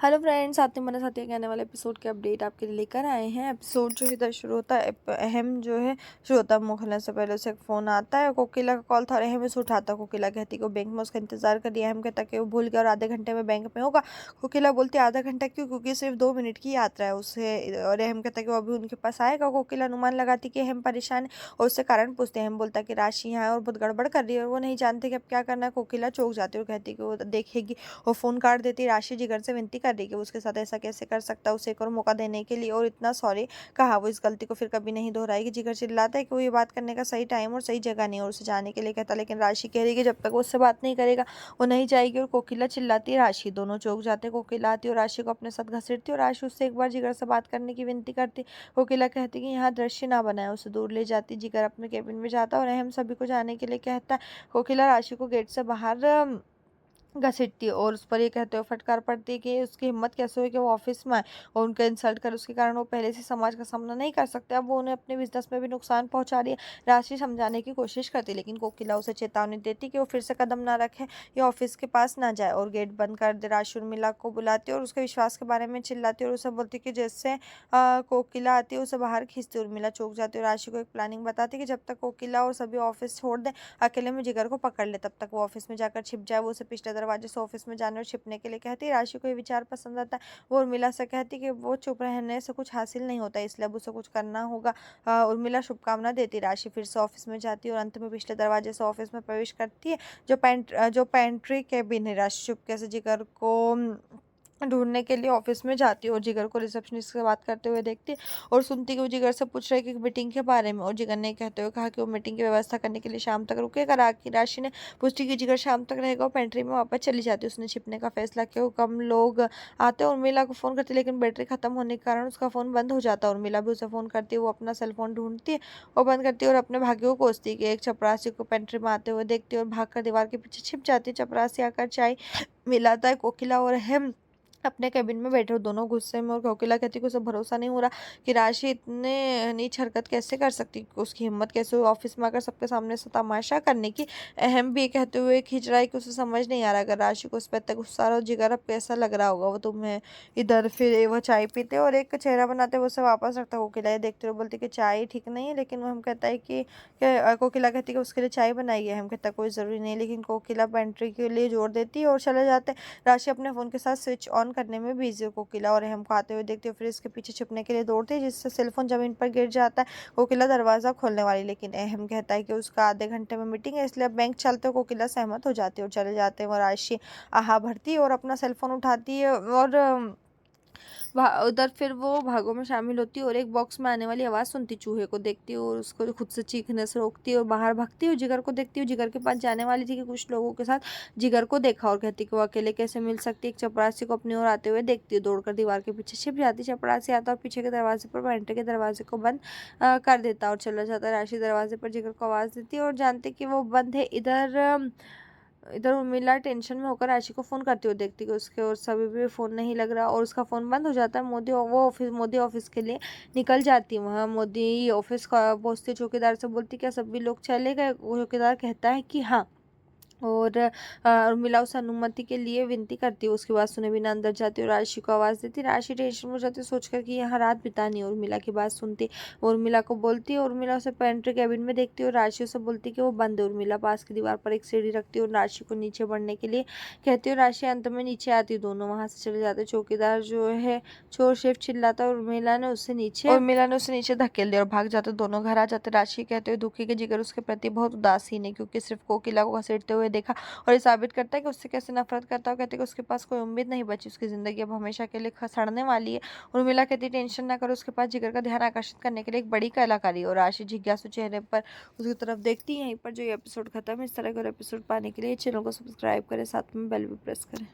Hello friends, साथ में साथ ही आने वाले एपिसोड के अपडेट आपके लिए लेकर आए हैं। एपिसोड जो इधर शुरू होता है, अहम जो है शुरू होता है। मुंह खुलने से पहले उसे एक फ़ोन आता है, कोकिला का कॉल था और अहम उसे उठाता है। कोकिला कहती है कि वो बैंक में उसका इंतजार कर रही है। अहम कहता कि वो भूल गया और आधे घंटे में बैंक में होगा। कोकिला बोलती है आधा घंटा क्यों, क्योंकि सिर्फ 2 मिनट की यात्रा है उसे। और अहम कहता है कि वो अभी उनके पास आएगा। कोकिला अनुमान लगाती कि अहम परेशान है और उससे कारण पूछते हैं। अहम बोलता है कि राशि यहाँ है और बहुत गड़बड़ कर रही है और वो नहीं जानते कि अब क्या करना है। कोकिला चौंक जाती है और कहती है कि वो देखेगी। वो फ़ोन काट देती। राशि जिगर से विनती कर रही कि वो उसके साथ ऐसा कैसे कर सकता है, उसे एक और मौका देने के लिए और इतना सॉरी कहा। वो इस गलती को फिर कभी नहीं दोहराएगी। जिगर चिल्लाता है कि वो ये बात करने का सही टाइम और सही जगह नहीं है और उसे जाने के लिए कहता, लेकिन राशि कह रही है कि जब तक वो उससे बात नहीं करेगा वो नहीं जाएगी। और कोकिला चिल्लाती है, राशि दोनों चौंक जाते हैं। कोकिला आती है और राशि को अपने साथ घसीटती है और राशि उससे एक बार जिगर से बात करने की विनती करती। कोकिला कहती कि यहाँ दृश्य ना बनाए, उसे दूर ले जाती। जिगर अपने केबिन में जाता और अहम सभी को जाने के लिए कहता है। कोकिला राशि को गेट से बाहर घसीटती है और उस पर ये कहते हुए फटकार पड़ती है कि उसकी हिम्मत कैसे हुई कि वो ऑफिस में आए और उनका इंसल्ट कर। उसके कारण वो पहले से समाज का सामना नहीं कर सकते, अब वो उन्हें अपने बिजनेस में भी नुकसान पहुंचा रही है। राशि समझाने की कोशिश करती है, लेकिन कोकिला उसे चेतावनी देती कि वो फिर से कदम ना रखे या ऑफिस के पास ना जाए और गेट बंद कर दे। राशि उर्मिला को बुलाती है और उसके विश्वास के बारे में चिल्लाती है और उसे बोलती है कि जैसे कोकिला आती है उसे बाहर खींचती है। उर्मिला चौंक जाती है और राशि को एक प्लानिंग बताती है कि जब तक कोकिला और सभी ऑफिस छोड़ दें, अकेले में जिगर को पकड़ ले, तब तक वो ऑफिस में जाकर छिप जाए। वो उसे पिछले दरवाजे से ऑफिस में जाने और छिपने के लिए कहती है। राशि को ये विचार पसंद आता है। वो उर्मिला से कहती कि वो चुप रहने से कुछ हासिल नहीं होता, इसलिए अब उसे कुछ करना होगा। उर्मिला शुभकामना देती। राशि फिर से ऑफिस में जाती है और अंत में पिछले दरवाजे से ऑफिस में प्रवेश करती है, जो पेंट्री केबिन है। राशि चुपके से जिगर को ढूंढने के लिए ऑफिस में जाती है और जिगर को रिसेप्शनिस्ट से बात करते हुए देखती है और सुनती कि वो जिगर से पूछ रही है कि मीटिंग के बारे में। और जिगर ने कहते हुए कहा कि वो मीटिंग की व्यवस्था करने के लिए शाम तक रुकेगा। राशि ने पुष्टि की जिगर शाम तक रहेगा और पेंट्री में वापस चली जाती है। उसने छिपने का फैसला किया। कम लोग आते और उर्मिला को फोन करती, लेकिन बैटरी खत्म होने के कारण उसका फोन बंद हो जाता है। उर्मिला भी उसे फोन करती है। वो अपना सेल फोन ढूंढती है और बंद करती है और अपने भाग्य को कोसती है कि एक चपरासी को पेंट्री में आते हुए देखती है और भागकर दीवार के पीछे छिप जाती है। चपरासी आकर चाय मिलाता है। कोकिला और अहम अपने केबिन में बैठे हो, दोनों गुस्से में। और कोकिला कहती कि उसे भरोसा नहीं हो रहा कि राशि इतने नीच हरकत कैसे कर सकती, उसकी हिम्मत कैसे हुई ऑफिस में आकर सबके सामने से तमाशा करने की। अहम भी कहते हुए खींच रहा है कि उसे समझ नहीं आ रहा, अगर राशि को उस पर इतना गुस्सा और जिगर अब कैसा लग रहा होगा वो तुम्हें। इधर फिर वो चाय पीते और एक चेहरा बनाते हुए उसे वापस रखता। कोकिला ये देखते हुए बोलती कि चाय ठीक नहीं है, लेकिन वो हम कहता है कि कोकिला कहती है कि उसके लिए चाय बनाई है। हम कहता है कोई ज़रूरी नहीं, लेकिन कोकिला पेंट्री के लिए जोर देती है और चले जाते हैं। राशि अपने फ़ोन के साथ स्विच ऑन करने में बिजी हो। कोकिला और अहम को आते हुए देखती है, फिर इसके पीछे छुपने के लिए दौड़ती है, जिससे सेलफोन जमीन पर गिर जाता है। कोकिला दरवाज़ा खोलने वाली, लेकिन अहम कहता है कि उसका आधे घंटे में मीटिंग है, इसलिए अब बैंक चलते हुए कोकिला सहमत हो जाती है और चले जाते हैं। वो राशि आहा भरती है और अपना सेलफोन उठाती है और उधर फिर वो भागों में शामिल होती है और एक बॉक्स में आने वाली आवाज़ सुनती, चूहे को देखती है और उसको खुद से चीखने से रोकती है और बाहर भागती है और जिगर को देखती है। जिगर के पास जाने वाली थी कि कुछ लोगों के साथ जिगर को देखा और कहती कि वो अकेले कैसे मिल सकती है। एक चपरासी को अपनी ओर आते हुए देखती है, दौड़कर दीवार के पीछे छिप जाती। चपरासी आता और पीछे के दरवाजे पर पेंट्री के दरवाजे को बंद कर देता और चला जाता। राशि दरवाजे पर जिगर को आवाज़ देती है और जानती कि वो बंद है। इधर उर्मिला टेंशन में होकर राशि को फोन करती हुई देखती कि उसके और सभी भी फोन नहीं लग रहा और उसका फोन बंद हो जाता है। मोदी ऑफिस के लिए निकल जाती है। वहाँ मोदी ऑफिस का पहुंचते चौकीदार से बोलती क्या सभी लोग चले गए। वो चौकीदार कहता है कि हाँ। और उर्मिला उसे अनुमति के लिए विनती करती है। उसकी बात सुने बिना अंदर जाती है और राशि को आवाज़ देती। राशि टेंशन में हो जाती है सोचकर कि यहाँ रात बितानी है। उर्मिला की बात सुनती उर्मिला को बोलती है। उर्मिला उसे पेंट्री कैबिन में देखती है और राशि उसे बोलती है कि वो बंद है। उर्मिला पास की दीवार पर एक सीढ़ी रखती है और राशि को नीचे बढ़ने के लिए कहती है। राशि अंत में नीचे आती, दोनों वहाँ से चले जाते। चौकीदार जो है चोर शेफ चिल्लाता और उर्मिला ने उसे नीचे धकेल दिया और भाग जाते। दोनों घर आ जाते। राशि कहते हुए दुखी के जिगर उसके प्रति बहुत उदासीन है, क्योंकि सिर्फ कोकिला को घसीटते हुए देखा और ये साबित करता है कि उससे कैसे नफरत करता है। कहते कि उसके पास कोई उम्मीद नहीं बची, उसकी जिंदगी अब हमेशा के लिए सड़ने वाली है। उर्मिला कहती टेंशन ना करो, उसके पास जिगर का ध्यान आकर्षित करने के लिए एक बड़ी कलाकारी है। और राशि जिज्ञासु चेहरे पर उसकी तरफ देखती है। यहीं पर जो ये एपिसोड खत्म है, इस तरह का एपिसोड पाने के लिए चैनल को सब्सक्राइब करें, साथ में बेल भी प्रेस करें।